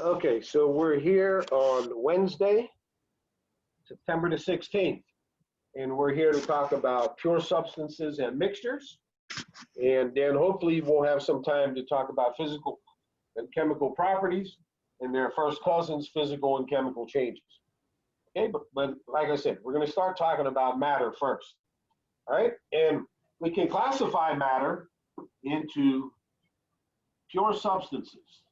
Okay, so we're here on Wednesday, September the 16th, and we're here to talk about pure substances and mixtures, and then hopefully we'll have some time to talk about physical and chemical properties and their first cousins, physical and chemical changes. Okay, but like I said, we're going to start talking about matter first. All right, and we can classify matter into pure substances.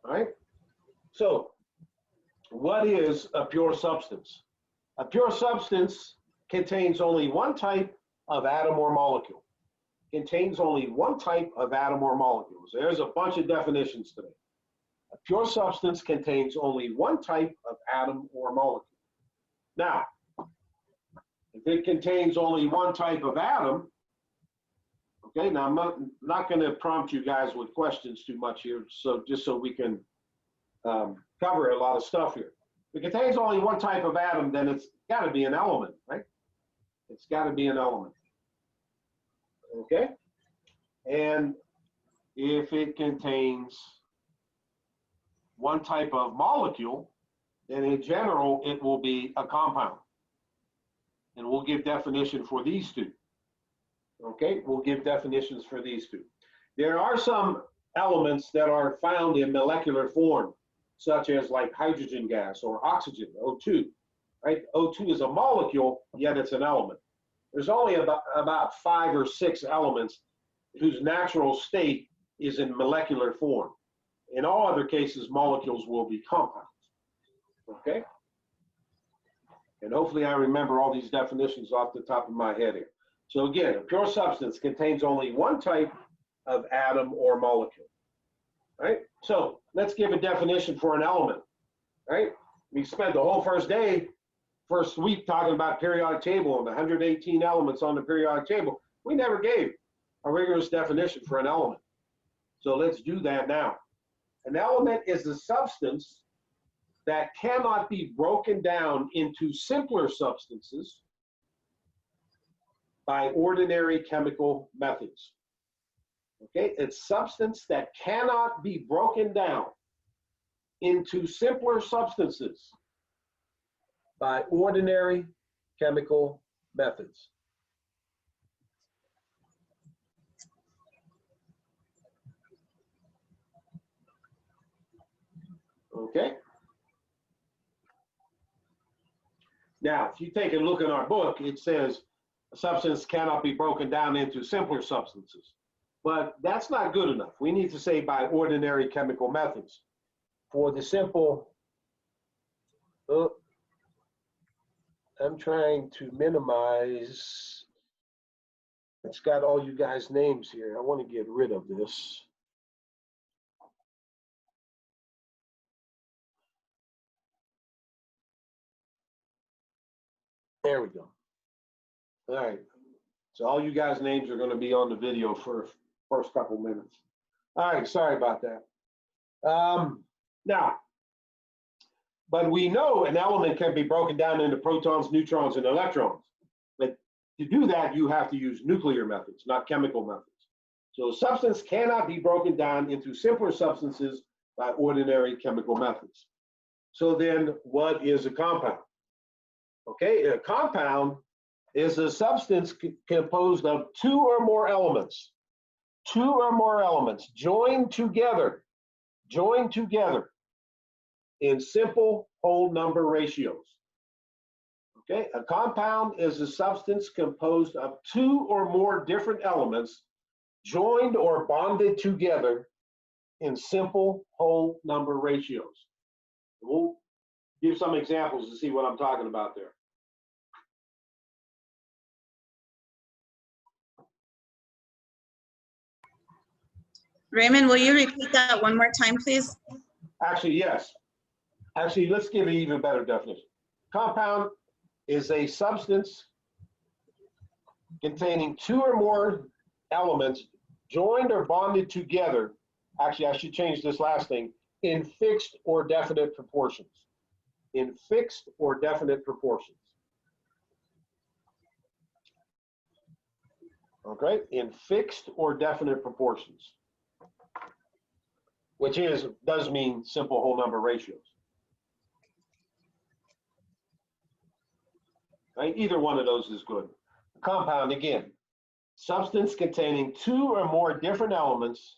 All right, so what is a pure substance? A pure substance contains only one type of atom or molecule. Contains only one type of atom or molecule. There's a bunch of definitions today. A pure substance contains only one type of atom or molecule. Now, if it contains only one type of atom, okay, now I'm not going to prompt you guys with questions too much here, so just so we can cover a lot of stuff here. If it contains only one type of atom, then it's got to be an element, right? It's got to be an element. Okay? And if it contains one type of molecule, then in general, it will be a compound. And we'll give definition for these two. Okay? We'll give definitions for these two. There are some elements that are found in molecular form, such as like hydrogen gas or oxygen, O2. Right? O2 is a molecule, yet it's an element. There's only about 5 or 6 elements whose natural state is in molecular form. In all other cases, molecules will be compounds. Okay? And hopefully I remember all these definitions off the top of my head here. So again, a pure substance contains only one type of atom or molecule. Right? So let's give a definition for an element. Right? We spent the whole first week talking about periodic table and the 118 elements on the periodic table. We never gave a rigorous definition for an element. So let's do that now. An element is a substance that cannot be broken down into simpler substances by ordinary chemical methods. Okay, it's substance that cannot be broken down into simpler substances by ordinary chemical methods. Okay? Now, if you take a look in our book, it says a substance cannot be broken down into simpler substances. But that's not good enough. We need to say by ordinary chemical methods. For the simple, I'm trying to minimize. It's got all you guys' names here. I want to get rid of this. There we go. All right. So all you guys' names are going to be on the video for first couple minutes. All right. Sorry about that. Now, but we know an element can be broken down into protons, neutrons, and electrons. But to do that, you have to use nuclear methods, not chemical methods. So a substance cannot be broken down into simpler substances by ordinary chemical methods. So then what is a compound? Okay, a compound is a substance composed of two or more elements joined together in simple whole number ratios. Okay, a compound is a substance composed of two or more different elements joined or bonded together in simple whole number ratios. We'll give some examples to see what I'm talking about there. Raymond, will you repeat that one more time, please? Actually, yes. Actually, let's give an even better definition. Compound is a substance containing two or more elements joined or bonded together. Actually, I should change this last thing, in fixed or definite proportions. In fixed or definite proportions. Okay, in fixed or definite proportions, which does mean simple whole number ratios. Right? Either one of those is good. Compound, again, substance containing two or more different elements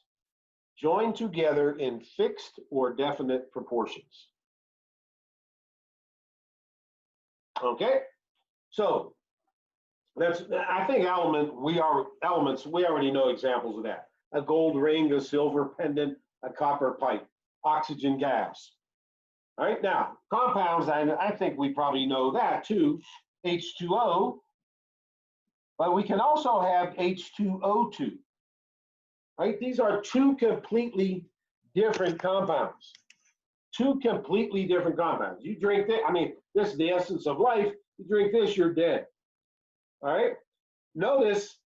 joined together in fixed or definite proportions. Okay, so I think elements, we already know examples of that. A gold ring, a silver pendant, a copper pipe, oxygen gas. All right, now compounds, I think we probably know that too. H2O, but we can also have H2O2. Right? These are two completely different compounds. Two completely different compounds. You drink this, this is the essence of life. You drink this, you're dead. All right? Notice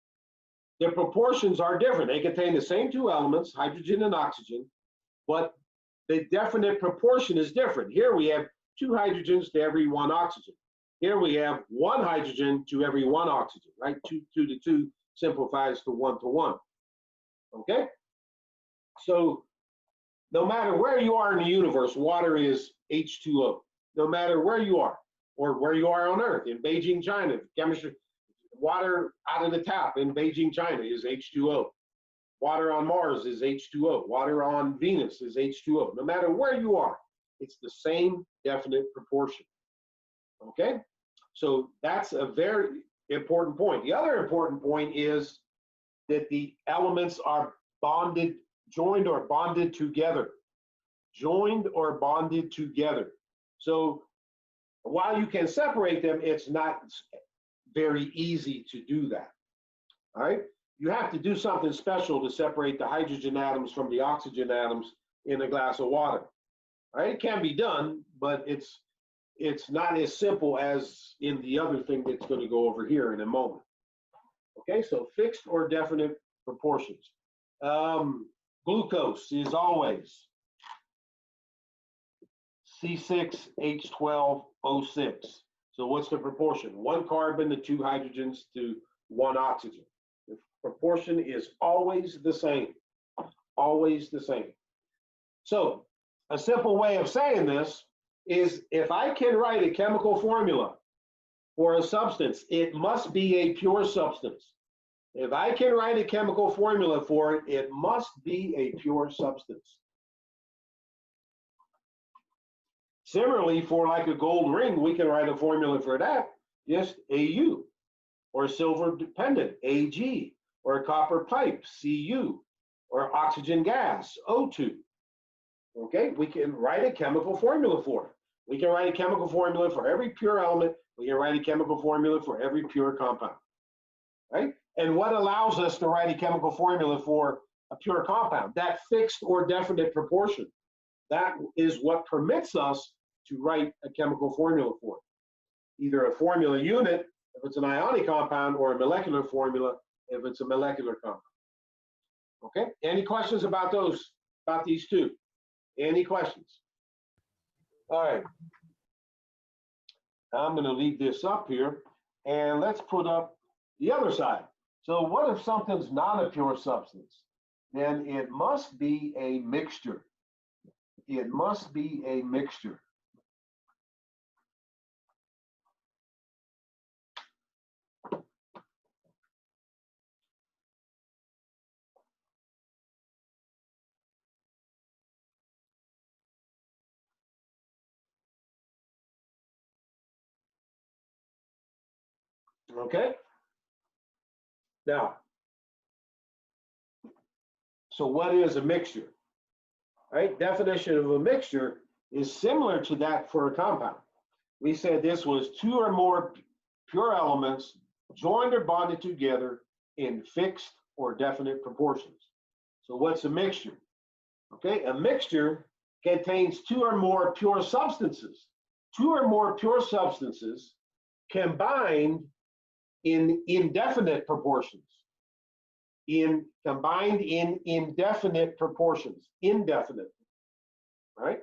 the proportions are different. They contain the same two elements, hydrogen and oxygen, but the definite proportion is different. Here we have two hydrogens to every one oxygen. Here we have one hydrogen to every one oxygen, right? 2 to 2 simplifies to 1 to 1. Okay? So no matter where you are in the universe, water is H2O. No matter where you are, or where you are on Earth, in Beijing, China, chemistry, water out of the tap in Beijing, China is H2O. Water on Mars is H2O. Water on Venus is H2O. No matter where you are, it's the same definite proportion. Okay? So that's a very important point. The other important point is that the elements are bonded, joined or bonded together. Joined or bonded together. So while you can separate them, it's not very easy to do that. All right? You have to do something special to separate the hydrogen atoms from the oxygen atoms in a glass of water. All right? It can be done, but it's not as simple as in the other thing that's going to go over here in a moment. Okay, so fixed or definite proportions. Glucose is always C6H12O6. So what's the proportion? 1 carbon to 2 hydrogens to 1 oxygen. The proportion is always the same. Always the same. So a simple way of saying this is if I can write a chemical formula for a substance, it must be a pure substance. If I can write a chemical formula for it, it must be a pure substance. Similarly, for like a gold ring, we can write a formula for that, just AU, or a silver pendant, AG, or a copper pipe, CU, or oxygen gas, O2. Okay, we can write a chemical formula for it. We can write a chemical formula for every pure element. We can write a chemical formula for every pure compound, right? And what allows us to write a chemical formula for a pure compound? That fixed or definite proportion. That is what permits us to write a chemical formula for it. Either a formula unit, if it's an ionic compound, or a molecular formula, if it's a molecular compound. Okay, any questions about these two? Any questions? All right, I'm going to leave this up here, and let's put up the other side. So what if something's not a pure substance? Then it must be a mixture. It must be a mixture. Okay? Now, so what is a mixture? Right? Definition of a mixture is similar to that for a compound. We said this was 2 or more pure elements joined or bonded together in fixed or definite proportions. So what's a mixture? Okay, a mixture contains 2 or more pure substances. 2 or more pure substances combined in indefinite proportions. Combined in indefinite proportions. Indefinite. Right?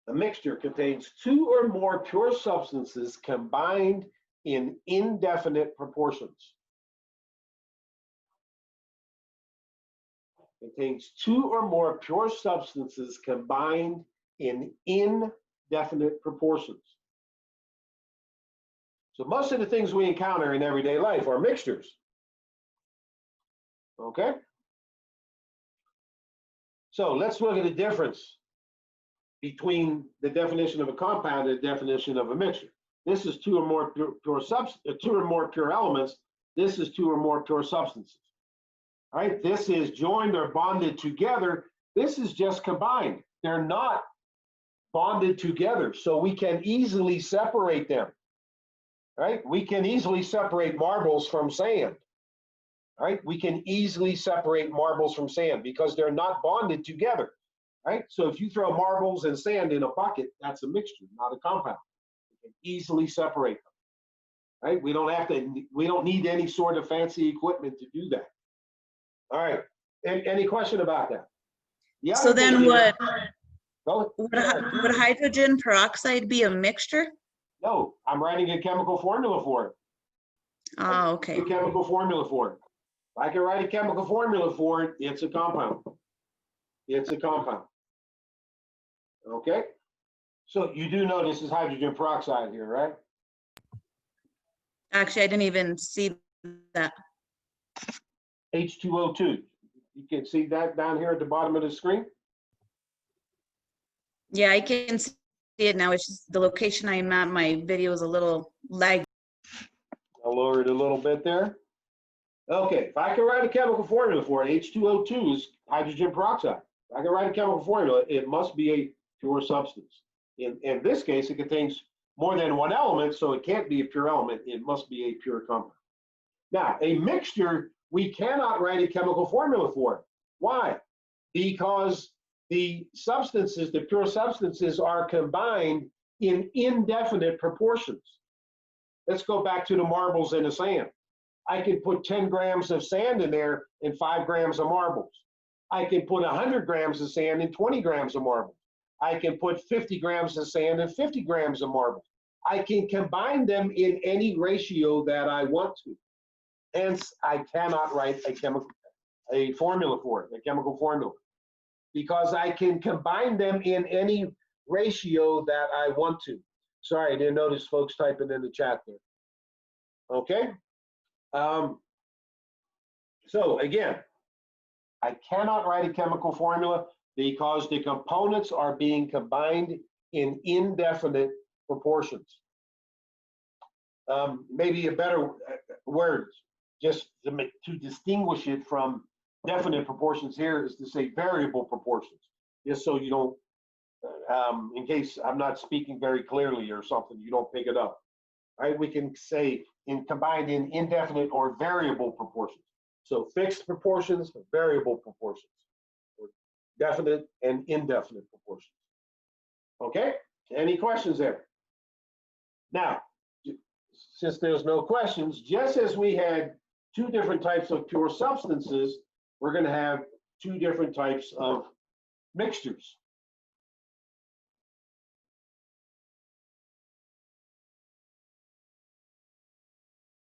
A mixture contains 2 or more pure substances combined in indefinite proportions. Contains two or more pure substances combined in indefinite proportions. So most of the things we encounter in everyday life are mixtures. Okay? So let's look at the difference between the definition of a compound and the definition of a mixture. This is two or more pure elements. This is two or more pure substances. All right, this is joined or bonded together. This is just combined. They're not bonded together, so we can easily separate them. Right? We can easily separate marbles from sand. Right? We can easily separate marbles from sand because they're not bonded together. Right? So if you throw marbles and sand in a bucket, that's a mixture, not a compound. We can easily separate them. Right? We don't need any sort of fancy equipment to do that. All right. Any question about that? So then would Go ahead. would hydrogen peroxide be a mixture? No, I'm writing a chemical formula for it. Oh, okay. A chemical formula for it. If I can write a chemical formula for it, it's a compound. It's a compound. Okay? So you do know this is hydrogen peroxide here, right? Actually, I didn't even see that. H2O2. You can see that down here at the bottom of the screen? Yeah, I can see it now. It's just the location I'm at, my video is a little laggy. I'll lower it a little bit there. Okay, if I can write a chemical formula for it, H2O2 is hydrogen peroxide. If I can write a chemical formula, it must be a pure substance. In this case, it contains more than one element, so it can't be a pure element. It must be a pure compound. Now, a mixture, we cannot write a chemical formula for it. Why? Because the substances, the pure substances, are combined in indefinite proportions. Let's go back to the marbles and the sand. I can put 10 grams of sand in there and 5 grams of marbles. I can put 100 grams of sand and 20 grams of marbles. I can put 50 grams of sand and 50 grams of marbles. I can combine them in any ratio that I want to. Hence, I cannot write a formula for it, a chemical formula, because I can combine them in any ratio that I want to. Sorry, I didn't notice folks typing in the chat there. Okay. So again, I cannot write a chemical formula because the components are being combined in indefinite proportions. Maybe a better word, just to distinguish it from definite proportions here, is to say variable proportions, just so you don't, in case I'm not speaking very clearly or something, you don't pick it up. Right? We can say combined in indefinite or variable proportions. So fixed proportions, variable proportions, or definite and indefinite proportions. Okay? Any questions there? Now, since there's no questions, just as we had two different types of pure substances, we're going to have two different types of mixtures.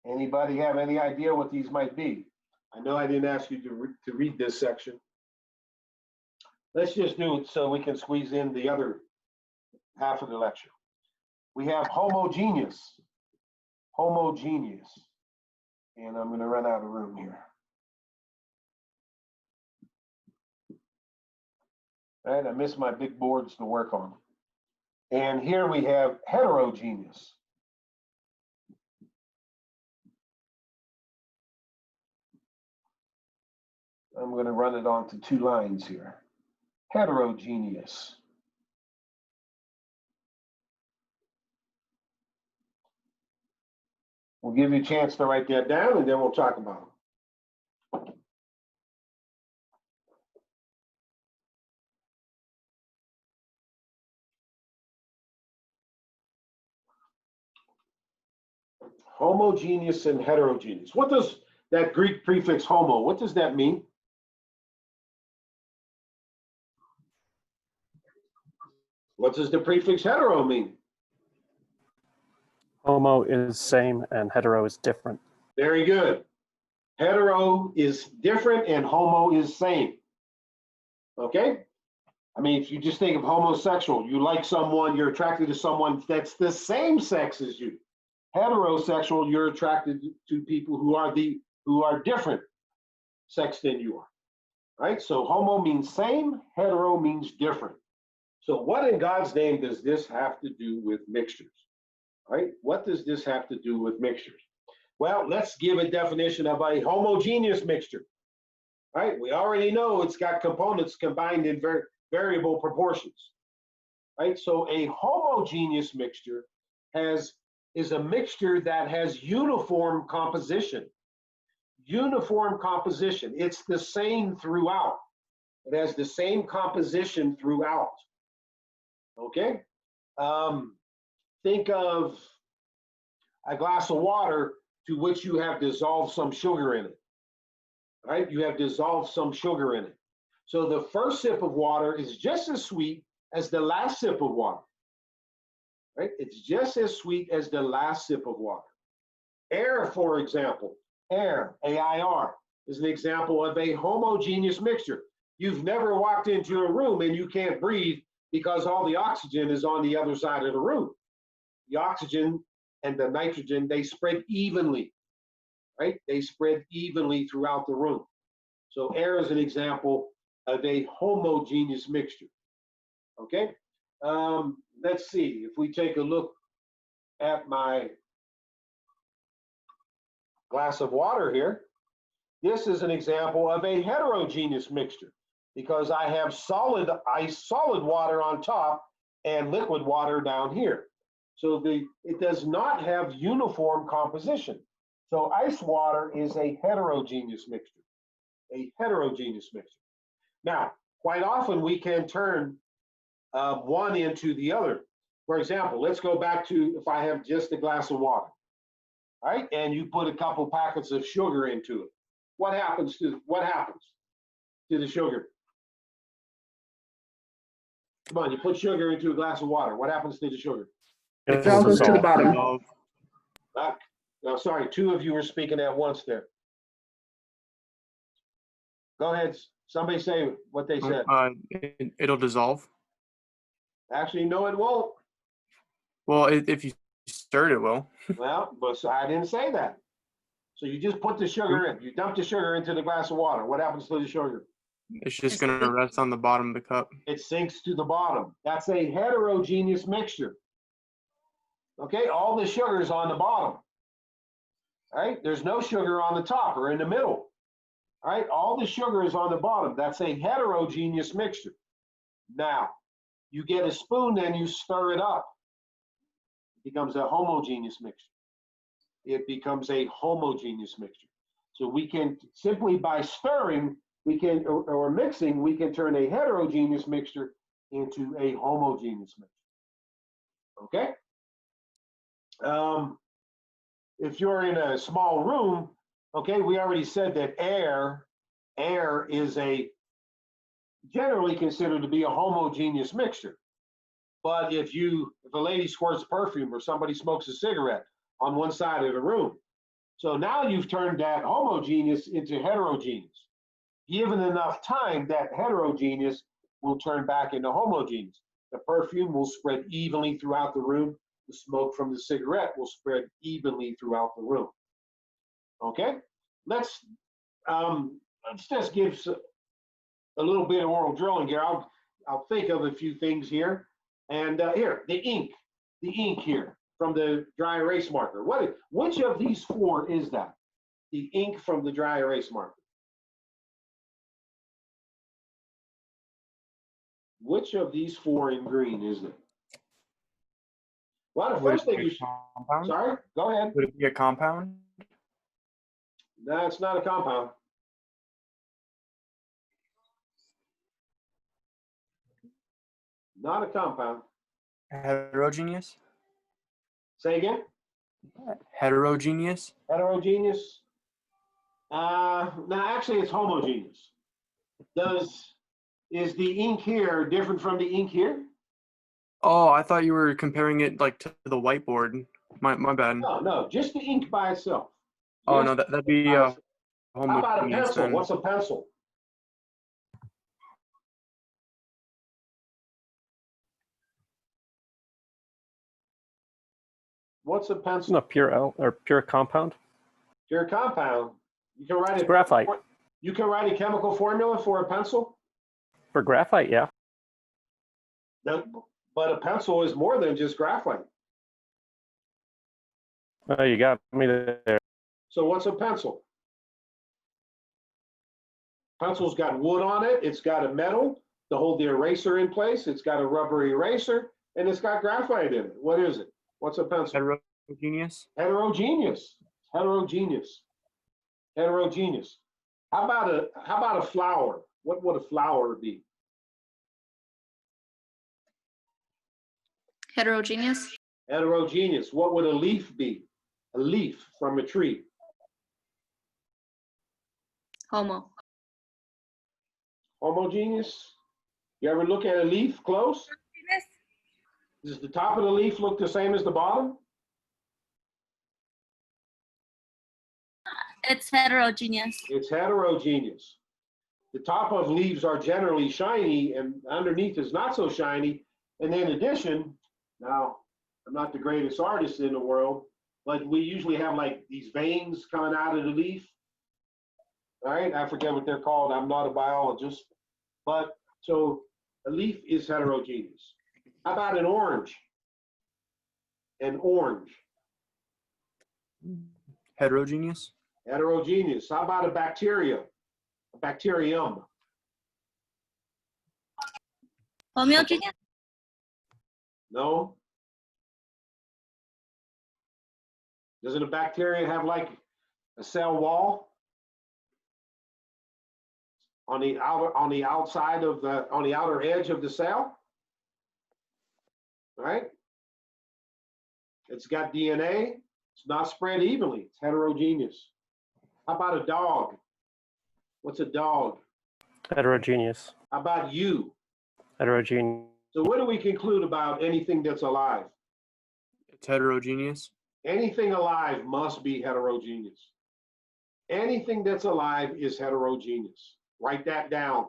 Anybody have any idea what these might be? I know I didn't ask you to read this section. Let's just do it so we can squeeze in the other half of the lecture. We have homogeneous. Homogeneous. And I'm going to run out of room here. All right, I missed my big boards to work on. And here we have heterogeneous. I'm going to run it onto 2 lines here. Heterogeneous. We'll give you a chance to write that down and then we'll talk about it. Homogeneous and heterogeneous. What does that Greek prefix homo, what does that mean? What does the prefix hetero mean? Homo is same and hetero is different. Very good. Hetero is different and homo is same. Okay? I mean, if you just think of homosexual, you like someone, you're attracted to someone that's the same sex as you. Heterosexual, you're attracted to people who are different sex than you are. Right? So homo means same, hetero means different. So what in God's name does this have to do with mixtures? Right? What does this have to do with mixtures? Well, let's give a definition of a homogeneous mixture. Right? We already know it's got components combined in variable proportions. Right? So a homogeneous mixture is a mixture that has uniform composition. Uniform composition. It's the same throughout. It has the same composition throughout. Okay? Think of a glass of water to which you have dissolved some sugar in it. Right? You have dissolved some sugar in it. So the first sip of water is just as sweet as the last sip of water. Right? It's just as sweet as the last sip of water. Air, for example, air, AIR, is an example of a homogeneous mixture. You've never walked into a room and you can't breathe because all the oxygen is on the other side of the room. The oxygen and the nitrogen, they spread evenly, right? They spread evenly throughout the room. So air is an example of a homogeneous mixture, okay? Let's see, if we take a look at my glass of water here, this is an example of a heterogeneous mixture because I have solid ice, solid water on top and liquid water down here. So it does not have uniform composition. So ice water is a heterogeneous mixture, a heterogeneous mixture. Now, quite often we can turn one into the other. For example, let's go back to if I have just a glass of water, right? And you put a couple packets of sugar into it. What happens to the sugar? Come on, you put sugar into a glass of water. What happens to the sugar? It It all goes to the dissolve. bottom. No, sorry, two of you were speaking at once there. Go ahead. Somebody say what they said. It'll dissolve. Actually, no, it won't. Well, if you stir it, it will. Well, but so I didn't say that. So you just put the sugar in. You dump the sugar into the glass of water. What happens to the sugar? It's just going to rest on the bottom of the cup. It sinks to the bottom. That's a heterogeneous mixture. Okay, all the sugar is on the bottom. Right? There's no sugar on the top or in the middle. All right, all the sugar is on the bottom. That's a heterogeneous mixture. Now, you get a spoon and you stir it up. It becomes a homogeneous mixture. It becomes a homogeneous mixture. So we can simply by stirring, we can or mixing, we can turn a heterogeneous mixture into a homogeneous mixture. Okay? If you're in a small room, okay, we already said that air is generally considered to be a homogeneous mixture. But if a lady squirts perfume or somebody smokes a cigarette on one side of the room, so now you've turned that homogeneous into heterogeneous. Given enough time, that heterogeneous will turn back into homogeneous. The perfume will spread evenly throughout the room. The smoke from the cigarette will spread evenly throughout the room. Okay, let's just give a little bit of oral drilling here. I'll think of a few things here. And here, the ink here from the dry erase marker. Which of these four is that? The ink from the dry erase marker. Which of these four in green is it? Well, the first thing you should. Sorry, go ahead. Would it be a compound? No, it's not a compound. Not a compound. Heterogeneous? Say again? Heterogeneous? Heterogeneous? No, actually it's homogeneous. Is the ink here different from the ink here? Oh, I thought you were comparing it like to the whiteboard. My bad. No, just the ink by itself. Oh, Just no, that'd be by itself. How about a homogeneous pencil? then. What's a pencil? What's a It's pencil? not pure L or pure compound. Pure compound. You can write It's graphite. You can write a chemical formula for a pencil. For graphite, yeah. No, but a pencil is more than just graphite. Oh, you got me there. So what's a pencil? Pencil's got wood on it. It's got a metal to hold the eraser in place. It's got a rubber eraser, and it's got graphite in it. What is it? What's a pencil? Heterogeneous. Heterogeneous. Heterogeneous. Heterogeneous. How about a flower? What would a flower be? Heterogeneous. Heterogeneous. What would a leaf be? A leaf from a tree. Homo. Homogeneous. You ever look at a leaf close? Does the top of the leaf look the same as the bottom? It's heterogeneous. It's heterogeneous. The top of leaves are generally shiny and underneath is not so shiny. And in addition, now, I'm not the greatest artist in the world, but we usually have like these veins coming out of the leaf. All right, I forget what they're called. I'm not a biologist. But so a leaf is heterogeneous. How about an orange? An orange. Heterogeneous. Heterogeneous. How about a bacteria? A bacterium. Homogeneous. No? Doesn't a bacteria have like a cell wall on the outside of on the outer edge of the cell? Right? It's got DNA. It's not spread evenly. It's heterogeneous. How about a dog? What's a dog? Heterogeneous. How about you? Heterogeneous. So what do we conclude about anything that's alive? It's heterogeneous. Anything alive must be heterogeneous. Anything that's alive is heterogeneous. Write that down.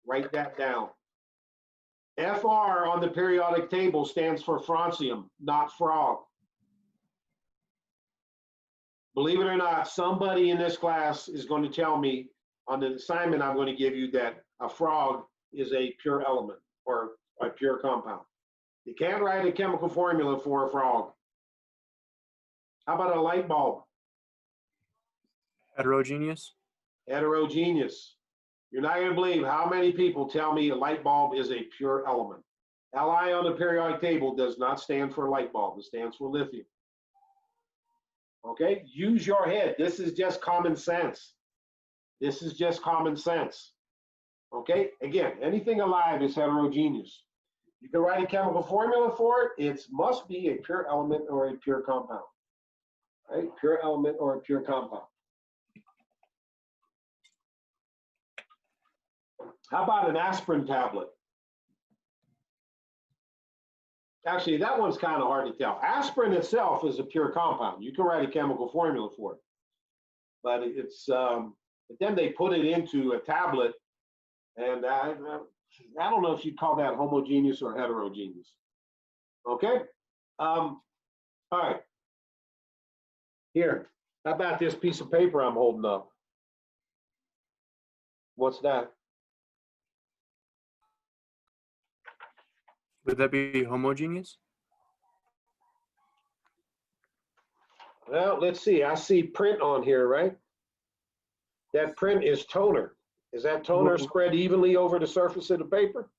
Write that down. FR on the periodic table stands for francium, not frog. Believe it or not, somebody in this class is going to tell me on the assignment I'm going to give you that a frog is a pure element or a pure compound. You can't write a chemical formula for a frog. How about a light bulb? Heterogeneous. Heterogeneous. You're not going to believe how many people tell me a light bulb is a pure element. Li on the periodic table does not stand for light bulb. It stands for lithium. Okay? Use your head. This is just common sense. This is just common sense. Okay? Again, anything alive is heterogeneous. You can write a chemical formula for it. It must be a pure element or a pure compound. Right? Pure element or a pure compound. How about an aspirin tablet? Actually, that one's kind of hard to tell. Aspirin itself is a pure compound. You can write a chemical formula for it. But it's, but then they put it into a tablet, and I don't know if you'd call that homogeneous or heterogeneous. Okay? All right. Here, how about this piece of paper I'm holding up? What's that? Would that be homogeneous? Well, let's see. I see print on here, right? That print is toner. Is that toner spread evenly over the surface of the paper?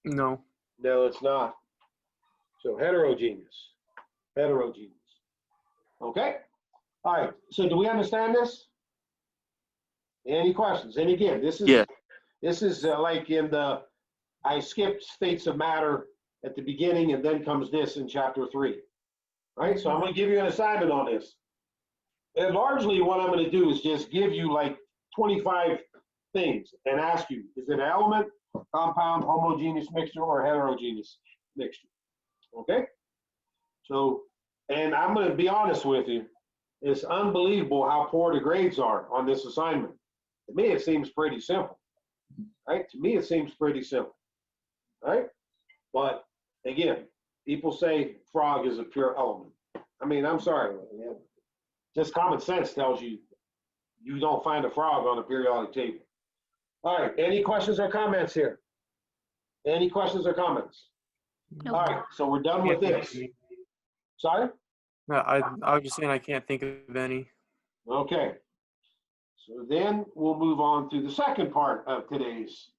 No. No, it's not. So heterogeneous. Heterogeneous. Okay? All right. So do we understand this? Any questions? And again, this is like in the, I skipped states of matter at the beginning, and then comes this in chapter 3. Right? So I'm going to give you an assignment on this. And largely what I'm going to do is just give you like 25 things and ask you, is it an element, compound, homogeneous mixture, or heterogeneous mixture? Okay? So, and I'm going to be honest with you, it's unbelievable how poor the grades are on this assignment. To me, it seems pretty simple. Right? To me, it seems pretty simple. Right? But again, People say frog is a pure element. I mean, I'm sorry. Man. Just common sense tells you you don't find a frog on a periodic table. All right, any questions or comments here? Any questions or comments? Nope. All right, so we're done with this. Sorry? No, I was just saying I can't think of any. Okay. So then we'll move on to the second part of today's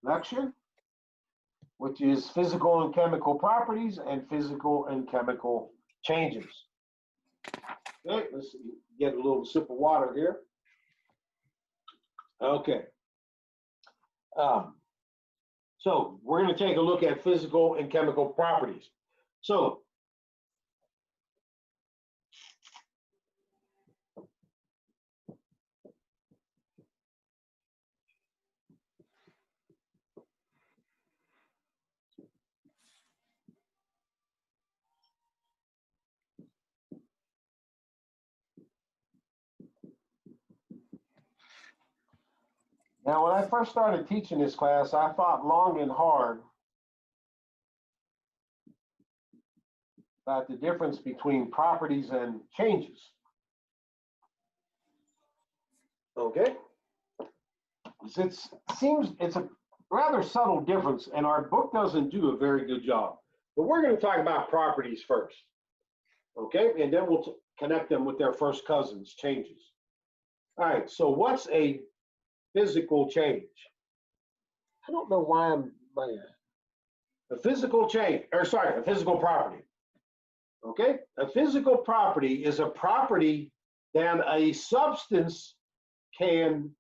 lecture, which is physical and chemical properties and physical and chemical changes. Okay, let's get a little sip of water here. Okay. So we're going to take a look at physical and chemical properties. So now, when I first started teaching this class, I thought long and hard about the difference between properties and changes. Okay? It seems it's a rather subtle difference, and our book doesn't do a very good job. But we're going to talk about properties first. Okay? And then we'll connect them with their first cousins, changes. All right, so what's a physical change? I don't know why I'm a physical change, or sorry, a physical property. Okay, a physical property is a property that a substance can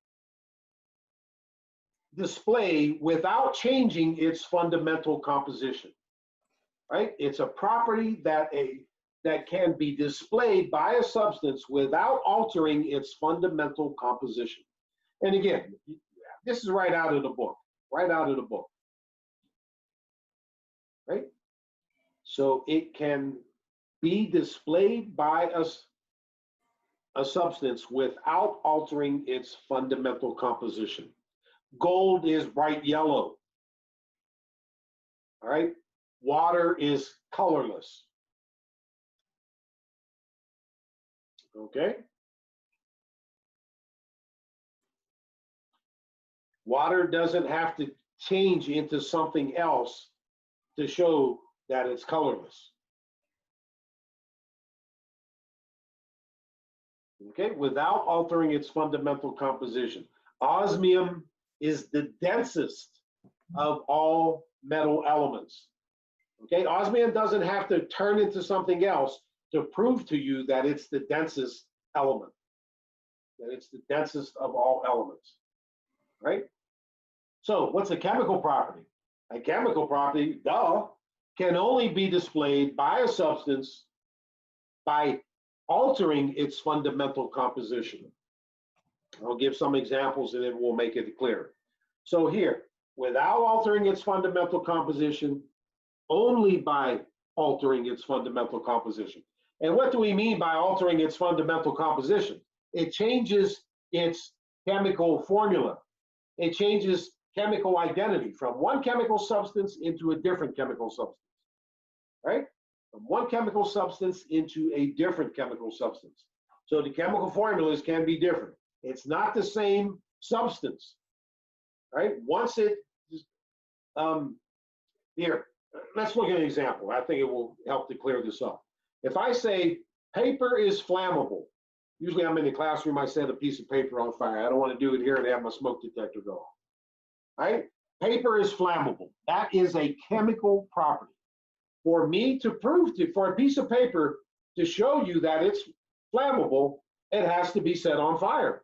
display without changing its fundamental composition. Right? It's a property that can be displayed by a substance without altering its fundamental composition. And again, this is right out of the book, right out of the book. Right? So it can be displayed by a substance without altering its fundamental composition. Gold is bright yellow. All right? Water is colorless. Okay? Water doesn't have to change into something else to show that it's colorless. Okay, without altering its fundamental composition. Osmium is the densest of all metal elements. Okay, osmium doesn't have to turn into something else to prove to you that it's the densest element, that it's the densest of all elements, right? So what's a chemical property? A chemical property, can only be displayed by a substance by altering its fundamental composition. I'll give some examples and then we'll make it clear. So here, without altering its fundamental composition, only by altering its fundamental composition. And what do we mean by altering its fundamental composition? It changes its chemical formula. It changes chemical identity from one chemical substance into a different chemical substance, right? From one chemical substance into a different chemical substance. So the chemical formulas can be different. It's not the same substance, right? Once it, here, let's look at an example. I think it will help to clear this up. If I say paper is flammable, usually I'm in the classroom, I set a piece of paper on fire. I don't want to do it here and have my smoke detector go off, right? Paper is flammable. That is a chemical property. For me to prove to, for a piece of paper to show you that it's flammable, it has to be set on fire.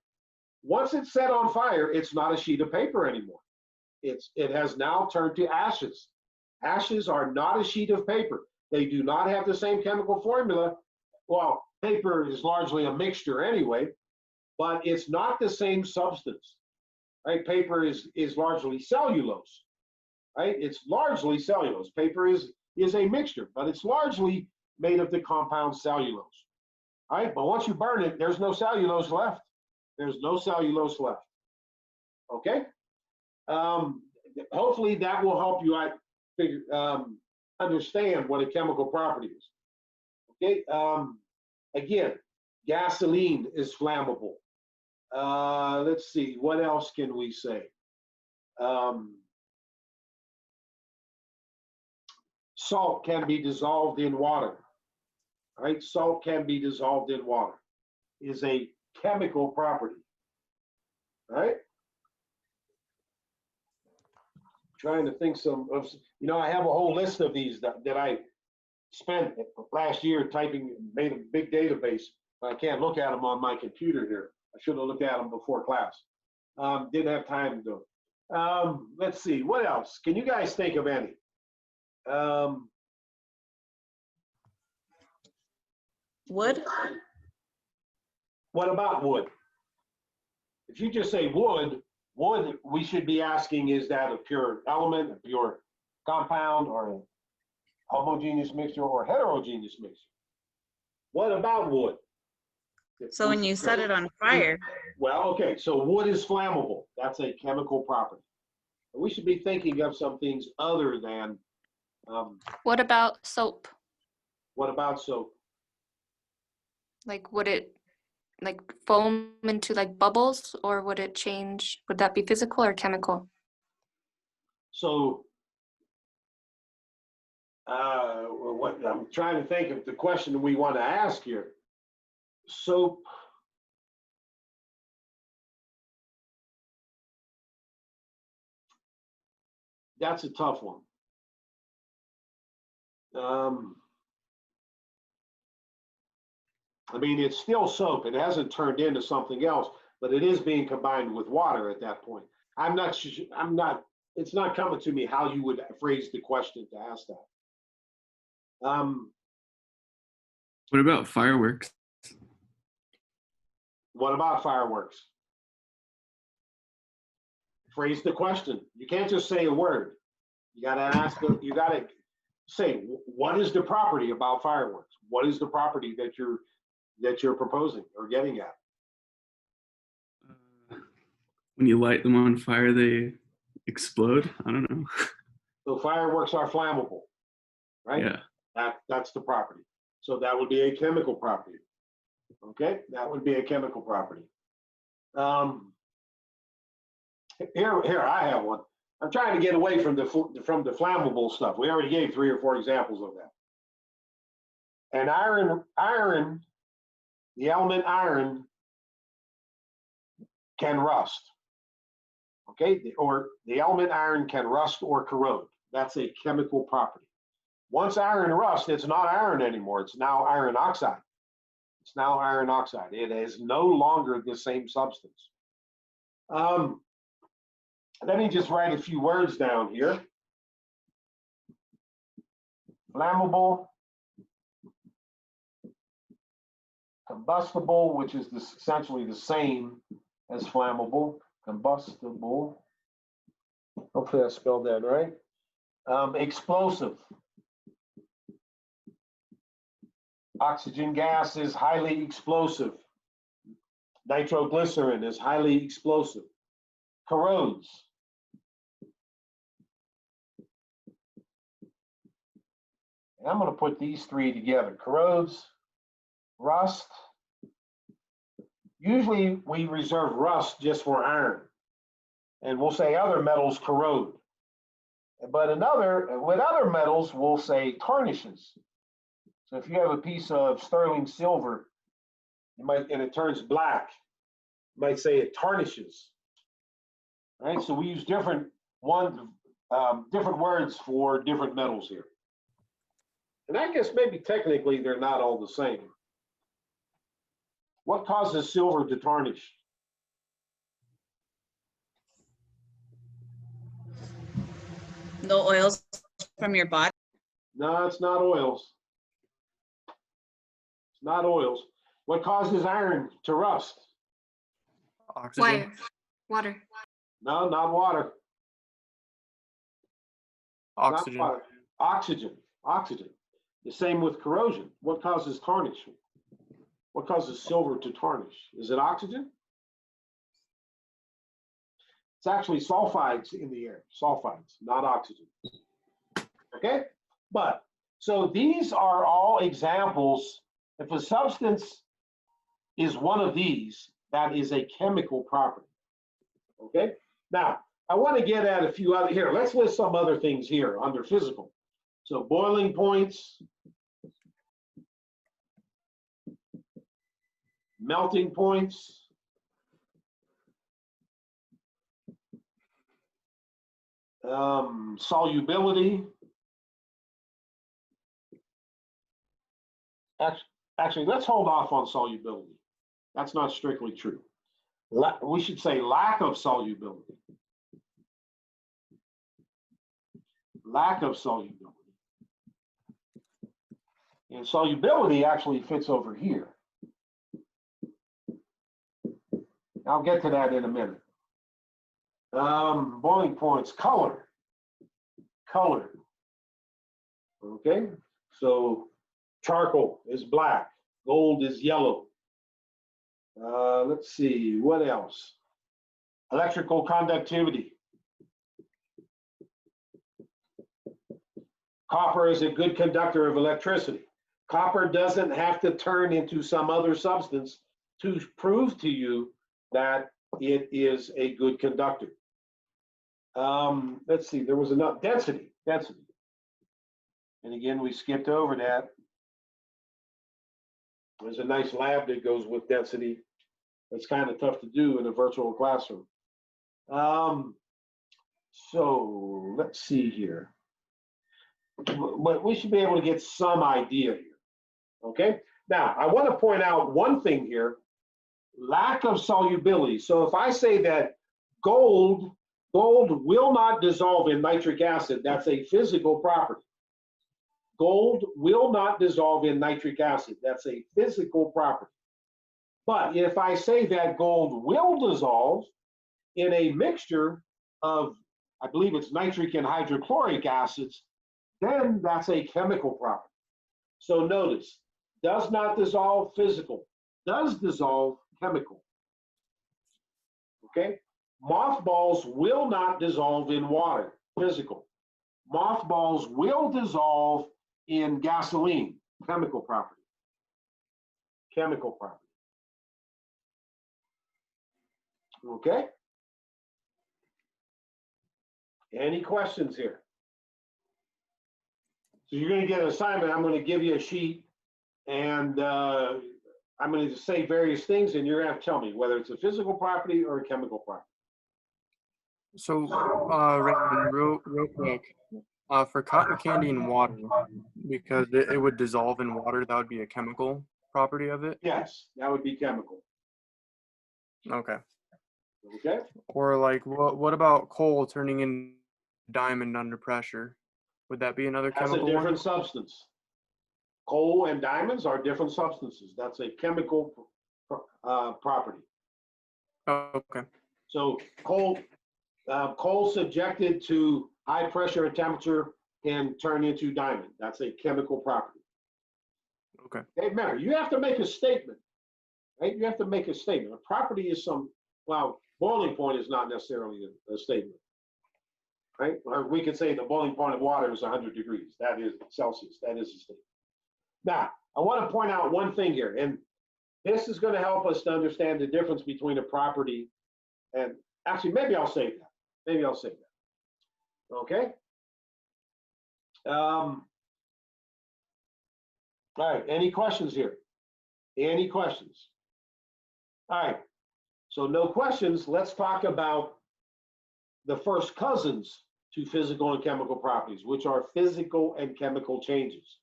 Once it's set on fire, it's not a sheet of paper anymore. It has now turned to ashes. Ashes are not a sheet of paper. They do not have the same chemical formula. Well, paper is largely a mixture anyway, but it's not the same substance, right? Paper is largely cellulose, right? It's largely cellulose. Paper is a mixture, but it's largely made of the compound cellulose, right? But once you burn it, there's no cellulose left. There's no cellulose left, okay? Hopefully that will help you understand what a chemical property is. Okay, again, gasoline is flammable. Let's see, what else can we say? Salt can be dissolved in water. Right? Salt can be dissolved in water. Is a chemical property. Right? Trying to think I have a whole list of these that I spent last year typing, made a big database. But I can't look at them on my computer here. I should have looked at them before class. Didn't have time to do it. Let's see, what else? Can you guys think of any? Wood? What about wood? If you just say wood, we should be asking, is that a pure element, a pure compound, or a homogeneous mixture, or heterogeneous mixture? What about wood? So when you set it on fire, Well, okay, so wood is flammable. That's a chemical property. We should be thinking of some things other than, What about soap? what about soap? Like, would it like foam into like bubbles, or would it change? Would that be physical or chemical? So, what I'm trying to think of the question we want to ask here. Soap. That's a tough one. I mean, it's still soap. It hasn't turned into something else, but it is being combined with water at that point. It's not coming to me how you would phrase the question to ask that. What about fireworks? What about fireworks? Phrase the question. You can't just say a word. You got to ask, you got to say, what is the property about fireworks? What is the property that you're proposing or getting at? When you light them on fire, they explode. I don't know. So fireworks are flammable, right? Yeah. That's the property. So that would be a chemical property. Okay, that would be a chemical property. Here I have one. I'm trying to get away from the flammable stuff. We already gave 3 or 4 examples of that. And iron, the element iron can rust. Okay, or the element iron can rust or corrode. That's a chemical property. Once iron rusts, it's not iron anymore. It's now iron oxide. It's now iron oxide. It is no longer the same substance. Let me just write a few words down here. Flammable, combustible, which is essentially the same as flammable. Combustible. Hopefully I spelled that right. Explosive. Oxygen gas is highly explosive. Nitroglycerin is highly explosive. Corrodes. And I'm going to put these 3 together. Corrodes, rust. Usually we reserve rust just for iron. And we'll say other metals corrode. But with other metals, we'll say tarnishes. So if you have a piece of sterling silver, and it turns black, you might say it tarnishes. Right? So we use different words for different metals here. And I guess maybe technically they're not all the same. What causes silver to tarnish? no oils from your body. No, it's not oils. It's not oils. What causes iron to rust? Oxygen. Water. No, not water. Oxygen. Not water. Oxygen. The same with corrosion. What causes tarnish? What causes silver to tarnish? Is it oxygen? It's actually sulfides in the air. Sulfides, not oxygen. Okay? But, so these are all examples. If a substance is one of these, that is a chemical property. Okay? Now, I want to get at a few other, here, let's list some other things here under physical. So boiling points, melting points, solubility. Actually, let's hold off on solubility. That's not strictly true. We should say lack of solubility. Lack of solubility. And solubility actually fits over here. I'll get to that in a minute. Boiling points, color. Color. Okay, so charcoal is black, gold is yellow. Let's see, what else? Electrical conductivity. Copper is a good conductor of electricity. Copper doesn't have to turn into some other substance to prove to you that it is a good conductor. Let's see, there was enough density. And again, we skipped over that. There's a nice lab that goes with density. It's kind of tough to do in a virtual classroom. So let's see here. But we should be able to get some idea here. Okay. Now, I want to point out one thing here. Lack of solubility. So if I say that gold will not dissolve in nitric acid, that's a physical property. Gold will not dissolve in nitric acid. That's a physical property. But if I say that gold will dissolve in a mixture of, I believe it's nitric and hydrochloric acids, then that's a chemical property. So notice, does not dissolve physical, does dissolve chemical. Okay? Mothballs will not dissolve in water, physical. Mothballs will dissolve in gasoline, chemical property. Chemical property. Okay? Any questions here? So you're going to get an assignment. I'm going to give you a sheet, and I'm going to say various things, and you're going to have to tell me whether it's a physical property or a chemical property. So, Raymond, real quick, for cotton candy and water, because it would dissolve in water, that would be a chemical property of it? Yes, that would be chemical. Okay. Okay? Or like, what about coal turning into diamond under pressure? Would that be another That's a chemical different one? substance. Coal and diamonds are different substances. That's a chemical property. Oh, okay. So coal subjected to high pressure and temperature can turn into diamond. That's a chemical property. Okay. Hey, remember, you have to make a statement, right? You have to make a statement. A property is some, well, boiling point is not necessarily a statement, right? Or we could say the boiling point of water is 100 degrees. That is Celsius. That is a statement. Now, I want to point out one thing here, and this is going to help us to understand the difference between a property and, actually, maybe I'll save that. Maybe I'll save that. Okay? All right, any questions here? Any questions? All right, so no questions. Let's talk about the first cousins to physical and chemical properties, which are physical and chemical changes.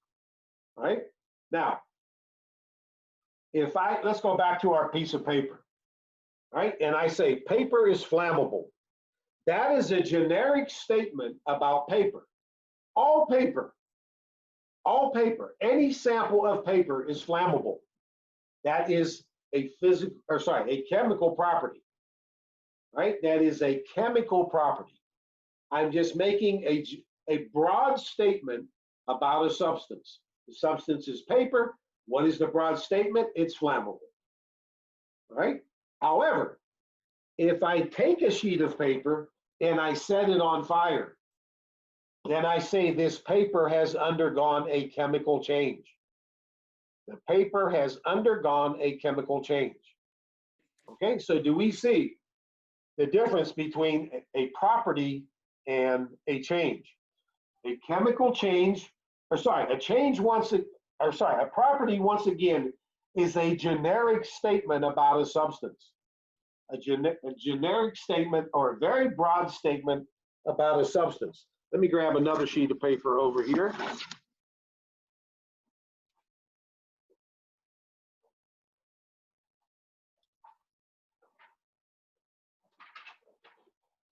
All right, now, let's go back to our piece of paper, right? And I say paper is flammable. That is a generic statement about paper. All paper, any sample of paper is flammable. That is a chemical property, right? That is a chemical property. I'm just making a broad statement about a substance. The substance is paper. What is the broad statement? It's flammable, right? However, if I take a sheet of paper and I set it on fire, then I say this paper has undergone a chemical change. The paper has undergone a chemical change. Okay, so do we see the difference between a property and a change? A chemical change, or sorry, a change a property once again is a generic statement about a substance. A generic statement or a very broad statement about a substance. Let me grab another sheet of paper over here.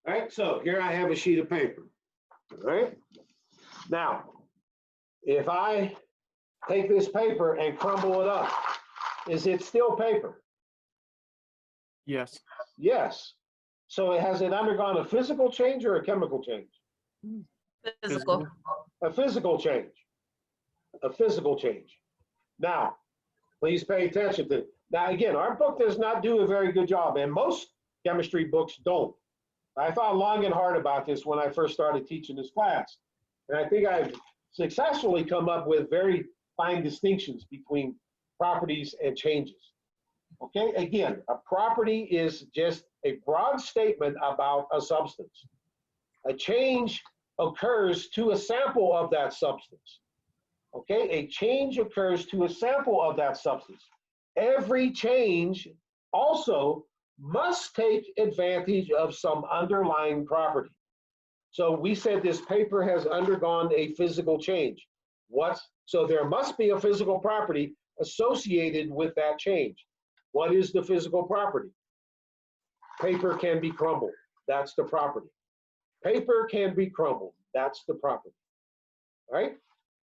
All right, so here I have a sheet of paper. All right. Now, if I take this paper and crumble it up, is it still paper? Yes. Yes. So has it undergone a physical change or a chemical change? Physical. A physical change. A physical change. Now, please pay attention to it. Now, again, our book does not do a very good job, and most chemistry books don't. I thought long and hard about this when I first started teaching this class. And I think I've successfully come up with very fine distinctions between properties and changes. Okay, again, a property is just a broad statement about a substance. A change occurs to a sample of that substance. Okay, a change occurs to a sample of that substance. Every change also must take advantage of some underlying property. So we said this paper has undergone a physical change. So there must be a physical property associated with that change. What is the physical property? Paper can be crumbled. That's the property. Paper can be crumbled. That's the property. All right?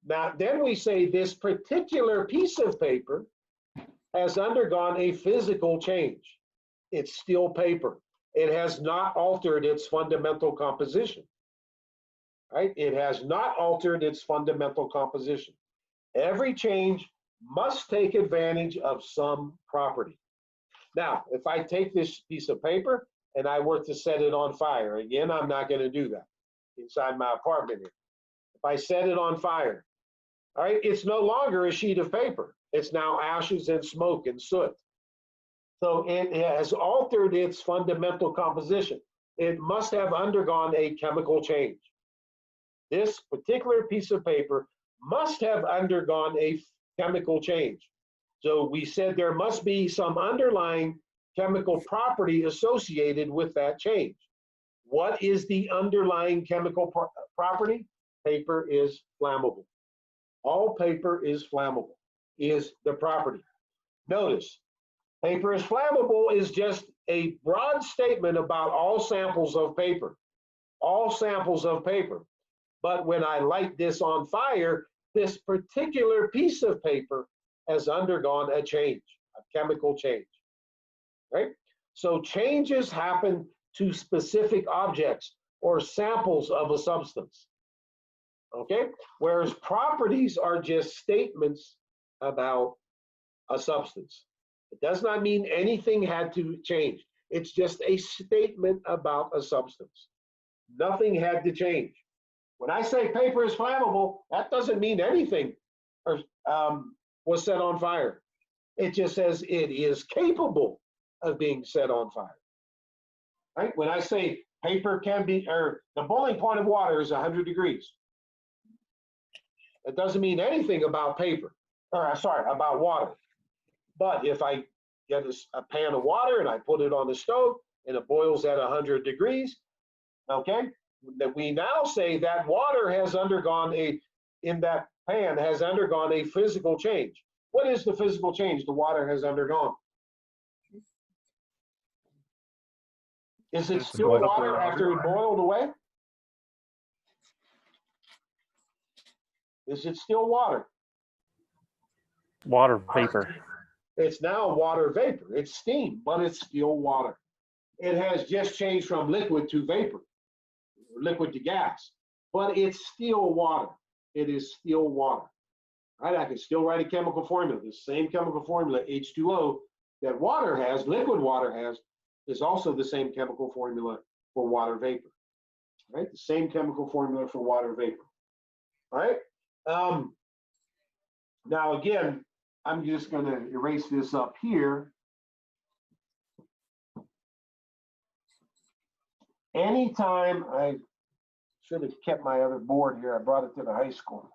Now, then we say this particular piece of paper has undergone a physical change. It's still paper. It has not altered its fundamental composition. Right? It has not altered its fundamental composition. Every change must take advantage of some property. Now, if I take this piece of paper and I were to set it on fire, again, I'm not going to do that inside my apartment here. If I set it on fire, all right, it's no longer a sheet of paper. It's now ashes and smoke and soot. So it has altered its fundamental composition. It must have undergone a chemical change. This particular piece of paper must have undergone a chemical change. So we said there must be some underlying chemical property associated with that change. What is the underlying chemical property? Paper is flammable. All paper is flammable, is the property. Notice, paper is flammable is just a broad statement about all samples of paper. All samples of paper. But when I light this on fire, this particular piece of paper has undergone a change, a chemical change, right? So changes happen to specific objects or samples of a substance, okay? Whereas properties are just statements about a substance. It does not mean anything had to change. It's just a statement about a substance. Nothing had to change. When I say paper is flammable, that doesn't mean anything was set on fire. It just says it is capable of being set on fire. Right? When I say paper can be, or the boiling point of water is 100 degrees. It doesn't mean anything about paper, or sorry, about water. But if I get a pan of water and I put it on the stove and it boils at 100 degrees, okay, that we now say that water has undergone in that pan has undergone a physical change. What is the physical change the water has undergone? Is it still water after it boiled away? Is it still water? Water vapor. It's now water vapor. It's steam, but it's still water. It has just changed from liquid to vapor, liquid to gas, but it's still water. It is still water. Right? I can still write a chemical formula. The same chemical formula, H2O, that water has, liquid water has, is also the same chemical formula for water vapor. right? The same chemical formula for water vapor. All right. Now again, I'm just going to erase this up here. Anytime, I should have kept my other board here. I brought it to the high school.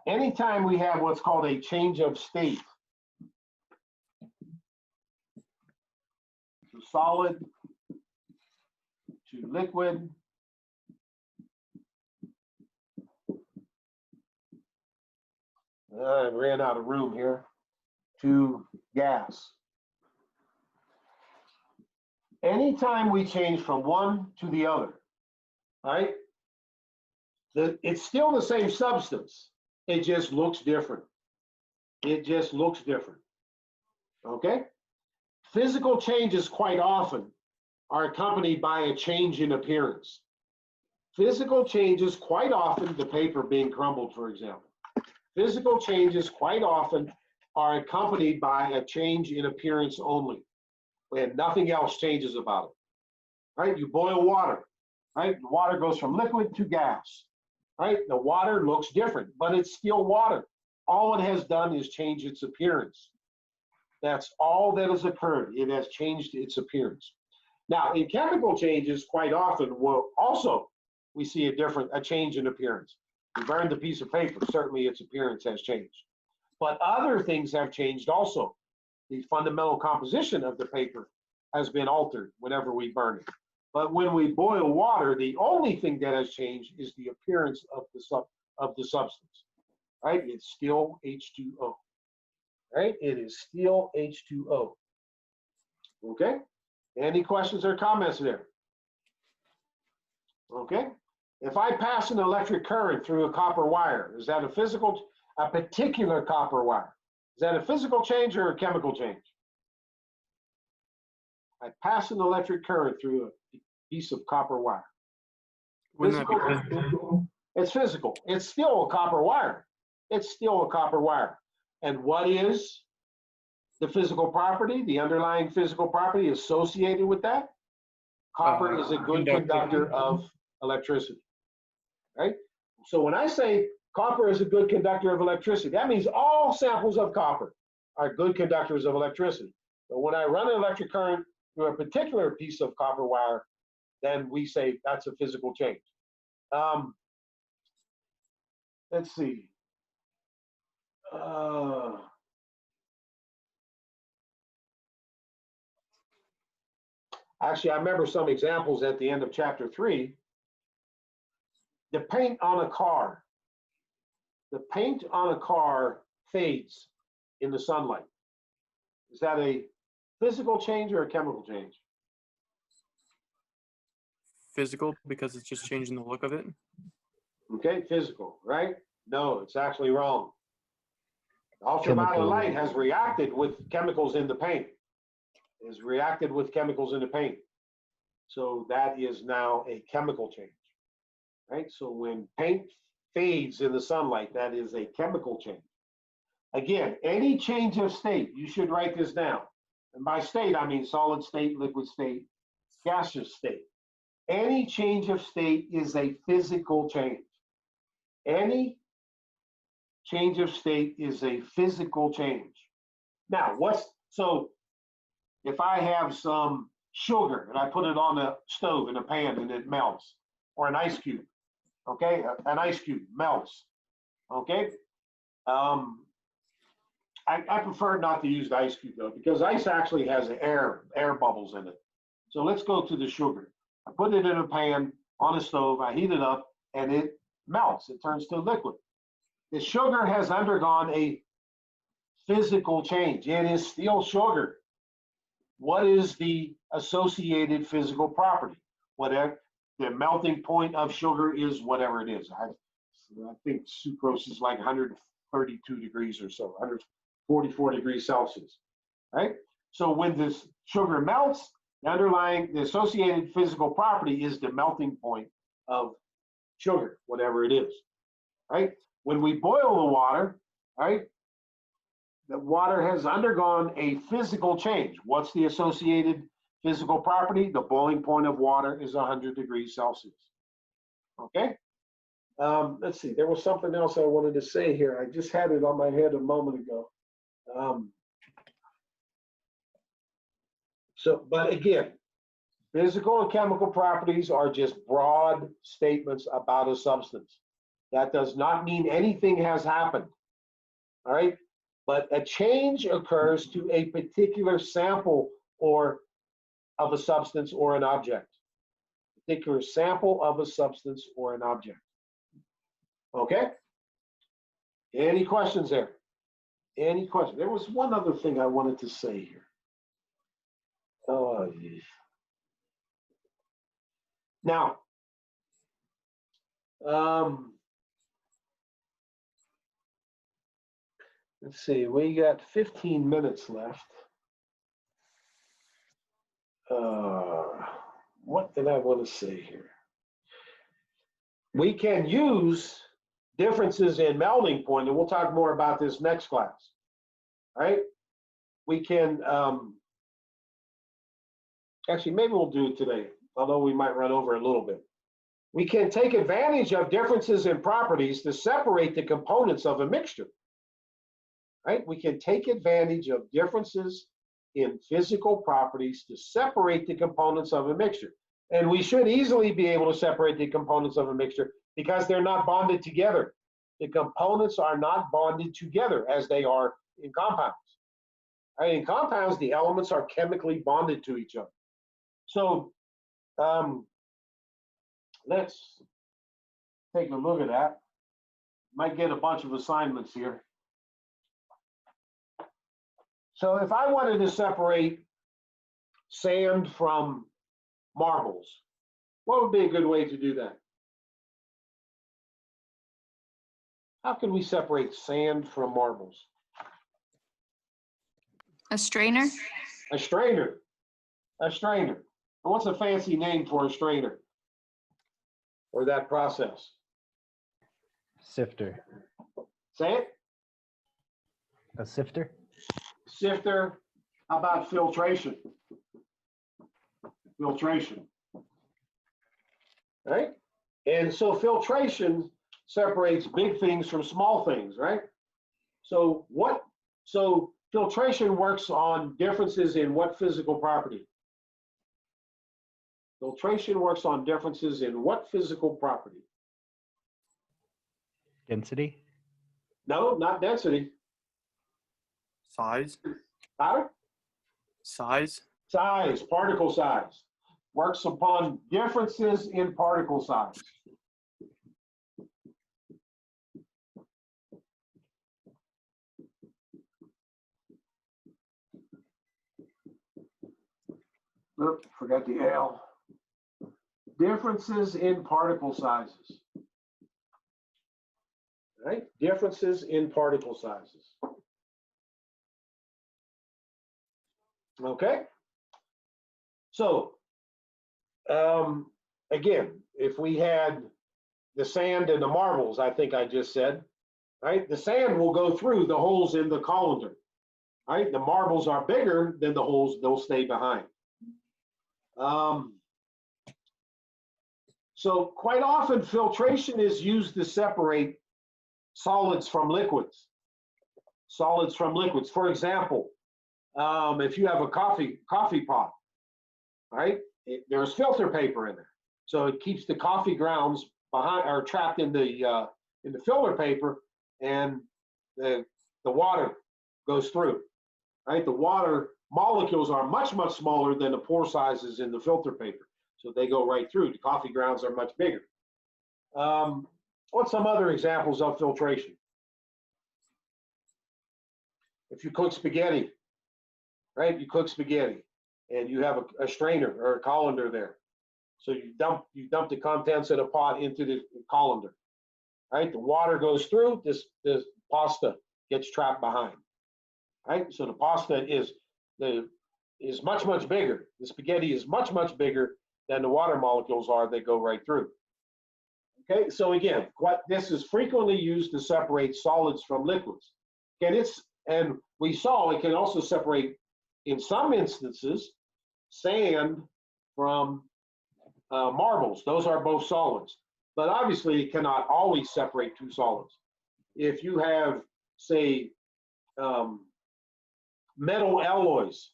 Anytime we have what's called a change of state, to solid to liquid, I ran out of room here, to gas. Anytime we change from one to the other, right? It's still the same substance. It just looks different. It just looks different. Okay? Physical changes quite often are accompanied by a change in appearance. Physical changes quite often, the paper being crumbled, for example. Physical changes quite often are accompanied by a change in appearance only, and nothing else changes about it. Right? You boil water, right? The water goes from liquid to gas, right? The water looks different, but it's still water. All it has done is change its appearance. That's all that has occurred. It has changed its appearance. Now, in chemical changes, quite often, we see a change in appearance. We burned a piece of paper, certainly its appearance has changed. But other things have changed also. The fundamental composition of the paper has been altered whenever we burn it. But when we boil water, the only thing that has changed is the appearance of the substance, right? It's still H2O, right? It is still H2O. Okay? Any questions or comments there? Okay? If I pass an electric current through a copper wire, is that a particular copper wire? Is that a physical change or a chemical change? I pass an electric current through a piece of copper wire. Wouldn't that be physical? It's physical. It's still a copper wire. It's still a copper wire. And what is the physical property, the underlying physical property associated with that? Copper is a good conductor of electricity, right? So when I say copper is a good conductor of electricity, that means all samples of copper are good conductors of electricity. But when I run an electric current through a particular piece of copper wire, then we say that's a physical change. Let's see. Actually, I remember some examples at the end of chapter 3. The paint on a car. The paint on a car fades in the sunlight. Is that a physical change or a chemical change? Physical, because it's just changing the look of it. Okay, physical, right? No, it's actually wrong. Ultraviolet light has reacted with chemicals in the paint. Has reacted with chemicals in the paint. So that is now a chemical change, right? So when paint fades in the sunlight, that is a chemical change. Again, any change of state, you should write this down. And by state, I mean solid state, liquid state, gaseous state. Any change of state is a physical change. Any change of state is a physical change. Now, so if I have some sugar and I put it on the stove in a pan and it melts, or an ice cube, okay? An ice cube melts, okay? I prefer not to use the ice cube though, because ice actually has air bubbles in it. So let's go to the sugar. I put it in a pan on a stove, I heat it up, and it melts. It turns to liquid. The sugar has undergone a physical change. It is still sugar. What is the associated physical property? Whatever the melting point of sugar is, whatever it is. I think sucrose is like 132 degrees or so, 144 degrees Celsius, right? So when this sugar melts, the associated physical property is the melting point of sugar, whatever it is, right? When we boil the water, right, the water has undergone a physical change. What's the associated Physical property, the boiling point of water is 100 degrees Celsius. Okay? Let's see, there was something else I wanted to say here. I just had it on my head a moment ago. But again, physical and chemical properties are just broad statements about a substance. That does not mean anything has happened, all right? But a change occurs to a particular sample or of a substance or an object. Particular sample of a substance or an object. Okay? Any questions there? Any questions? There was one other thing I wanted to say here. Oh, geez. Now, let's see, we got 15 minutes left. What did I want to say here? We can use differences in melting point, and we'll talk more about this next class. All right? We can, actually, maybe we'll do it today, although we might run over a little bit. We can take advantage of differences in properties to separate the components of a mixture. Right? We can take advantage of differences in physical properties to separate the components of a mixture. And we should easily be able to separate the components of a mixture because they're not bonded together. The components are not bonded together as they are in compounds. Right? In compounds, the elements are chemically bonded to each other. So let's take a look at that. Might get a bunch of assignments here. So if I wanted to separate sand from marbles, what would be a good way to do that? How can we separate sand from marbles? A strainer? A strainer. A strainer. And what's a fancy name for a strainer? Or that process? Sifter. Say it. A sifter? Sifter. How about filtration? Filtration. Right? And so filtration separates big things from small things, right? So filtration works on differences in what physical property? Filtration works on differences in what physical property? Density? No, not density. Size? Howard? Size? Size, particle size. Works upon differences in particle size. Oops, forgot the L. Differences in particle sizes. Right? Differences in particle sizes. Okay? So, again, if we had the sand and the marbles, I think I just said, right? The sand will go through the holes in the colander, right? The marbles are bigger than the holes, they'll stay behind. So quite often filtration is used to separate solids from liquids. Solids from liquids. For example, if you have a coffee pot, right? There's filter paper in there, so it keeps the coffee grounds behind or trapped in the filter paper, and the water goes through. Right? The water molecules are much smaller than the pore sizes in the filter paper, so they go right through. The coffee grounds are much bigger. What's some other examples of filtration? If you cook spaghetti, right? You cook spaghetti, and you have a strainer or a colander there. So you dump the contents of the pot into the colander, right? The water goes through. This pasta gets trapped behind, right? So the pasta is much bigger. The spaghetti is much bigger than the water molecules are that go right through. Okay, so again, this is frequently used to separate solids from liquids. And we saw it can also separate, in some instances, sand from marbles. Those are both solids. But obviously, it cannot always separate two solids. If you have, say, metal alloys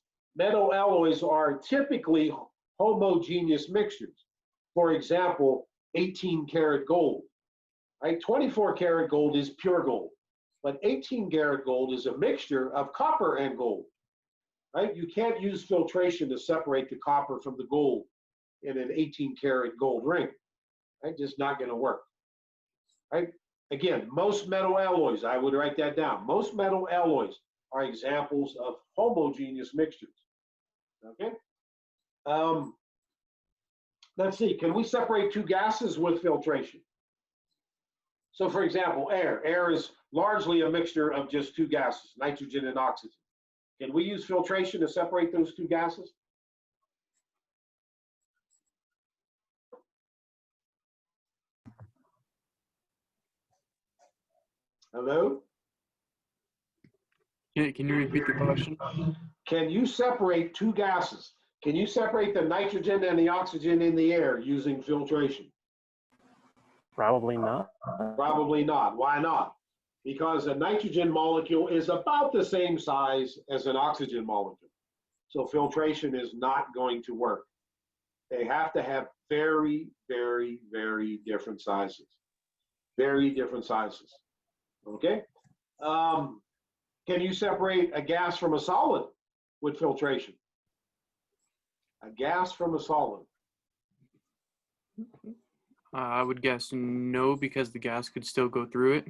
are typically homogeneous mixtures. For example, 18 karat gold, right? 24 karat gold is pure gold, but 18 karat gold is a mixture of copper and gold, right? You can't use filtration to separate the copper from the gold in an 18 karat gold ring, right? Just not going to work, right? Again, most metal alloys, I would write that down. Most metal alloys are examples of homogeneous mixtures, okay? Let's see, can we separate two gases with filtration? So for example, air. Air is largely a mixture of just two gases, nitrogen and oxygen. Can we use filtration to separate those two gases? Hello? Can you repeat the question? Can you separate two gases? Can you separate the nitrogen and the oxygen in the air using filtration? Probably not. Probably not. Why not? Because a nitrogen molecule is about the same size as an oxygen molecule. So filtration is not going to work. They have to have very, very, very different sizes. Very different sizes. Okay? Can you separate a gas from a solid with filtration? A gas from a solid. I would guess no, because the gas could still go through it.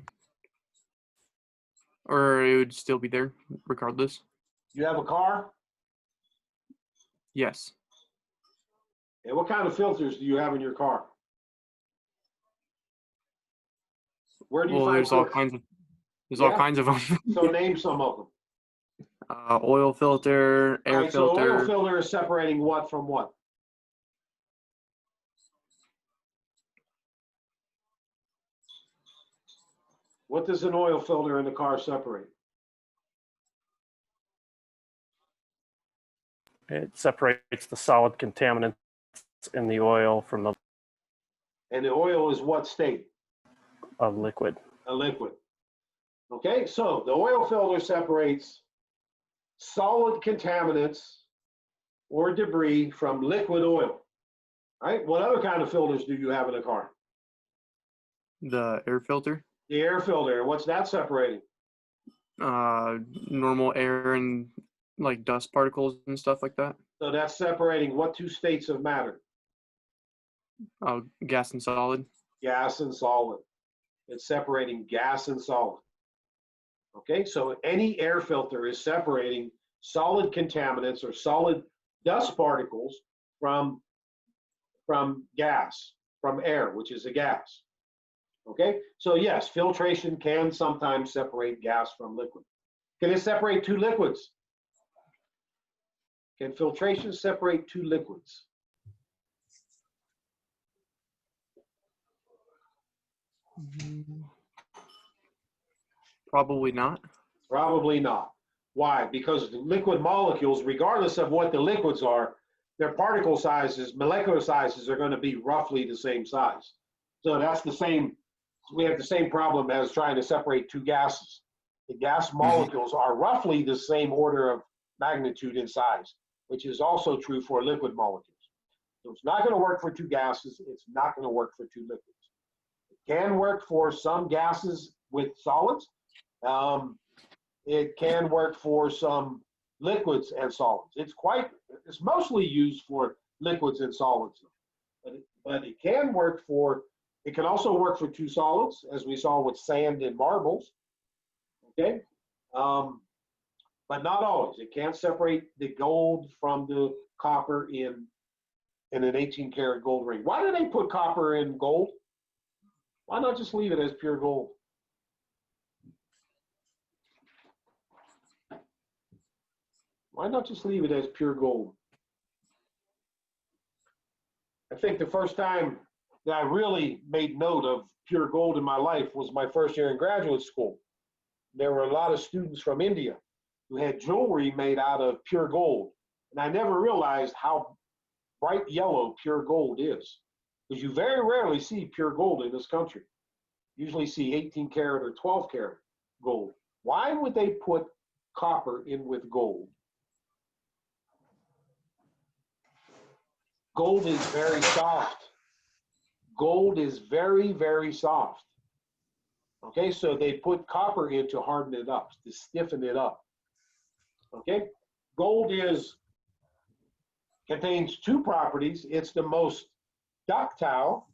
Or it would still be there regardless. You have a car? Yes. And what kind of filters do you have in your car? Where do you Well, find there's all filters? all Yeah. kinds of them. So name some of them. Oil filter, air All right, so filter. oil filter is separating what from what? What does an oil filter in the car separate? It separates the solid contaminants in the oil from the And the oil is what state? liquid. A liquid. Okay, so the oil filter separates solid contaminants or debris from liquid oil. All right, what other kind of filters do you have in a car? The air filter. The air filter, what's that separating? Normal air and like dust particles and stuff like that. So that's separating what two states of matter? Gas and solid. Gas and solid. It's separating gas and solid. Okay, so any air filter is separating solid contaminants or solid dust particles from gas, from air, which is a gas. Okay, so yes, filtration can sometimes separate gas from liquid. Can it separate two liquids? Can filtration separate two liquids? Probably not. Probably not. Why? Because the liquid molecules, regardless of what the liquids are, their particle sizes, molecular sizes are going to be roughly the same size. So that's the same, we have the same problem as trying to separate two gases. The gas molecules are roughly the same order of magnitude in size, which is also true for liquid molecules. So it's not going to work for two gases. It's not going to work for two liquids. It can work for some gases with solids. It can work for some liquids and solids. It's mostly used for liquids and solids, but it can work for, it can also work for two solids, as we saw with sand and marbles, okay? But not always. It can't separate the gold from the copper in an 18 karat gold ring. Why do they put copper in gold? Why not just leave it as pure gold? Why not just leave it as pure gold? I think the first time that I really made note of pure gold in my life was my first year in graduate school. There were a lot of students from India who had jewelry made out of pure gold. And I never realized how bright yellow pure gold is, because you very rarely see pure gold in this country. Usually see 18 karat or 12 karat gold. Why would they put copper in with gold? Gold is very soft. Gold is very, very soft. Okay, so they put copper in to harden it up, to stiffen it up. Okay, gold contains two properties. It's the most ductile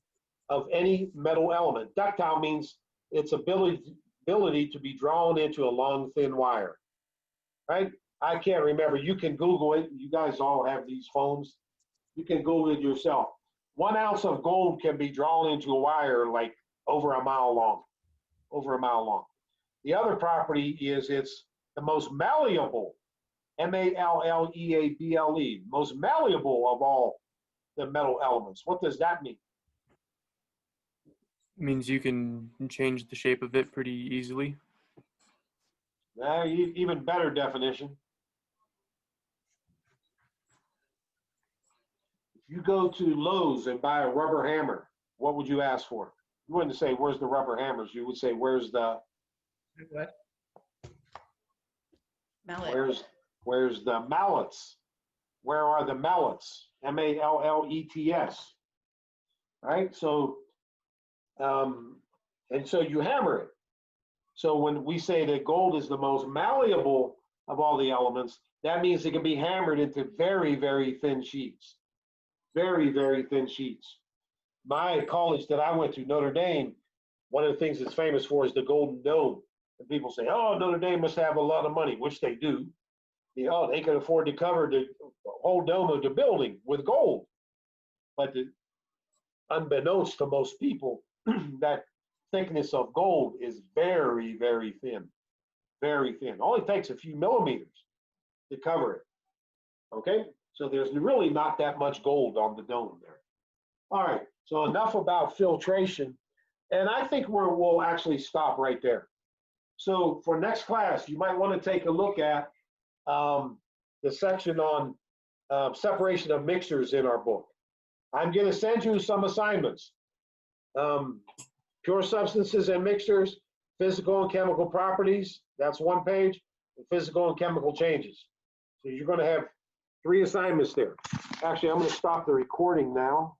of any metal element. Ductile means its ability to be drawn into a long, thin wire, right? I can't remember. You can Google it. You guys all have these phones. You can Google it yourself. 1 ounce of gold can be drawn into a wire like over a mile long, The other property is it's the most malleable, malleable, most malleable of all the metal elements. What does that mean? Means you can change the shape of it pretty easily. Even better definition. If you go to Lowe's and buy a rubber hammer, what would you ask for? You wouldn't say, where's the rubber hammers? You would say, where's the Mallet. where's the mallets? Where are the mallets? M-A-L-L-E-T-S. Right? So, and so you hammer it. So when we say that gold is the most malleable of all the elements, that means it can be hammered into very, very thin sheets. Very, very thin sheets. My college that I went to, Notre Dame, one of the things it's famous for is the Golden Dome. And people say, oh, Notre Dame must have a lot of money, which they do. They could afford to cover the whole dome of the building with gold. But unbeknownst to most people, that thickness of gold is very, very thin. Very thin. Only takes a few millimeters to cover it. Okay? So there's really not that much gold on the dome there. All right, so enough about filtration. And I think we'll actually stop right there. So for next class, you might want to take a look at the section on separation of mixtures in our book. I'm going to send you some assignments. Pure substances and mixtures, physical and chemical properties, that's 1 page, and physical and chemical changes. So you're going to have 3 assignments there. Actually, I'm going to stop the recording now.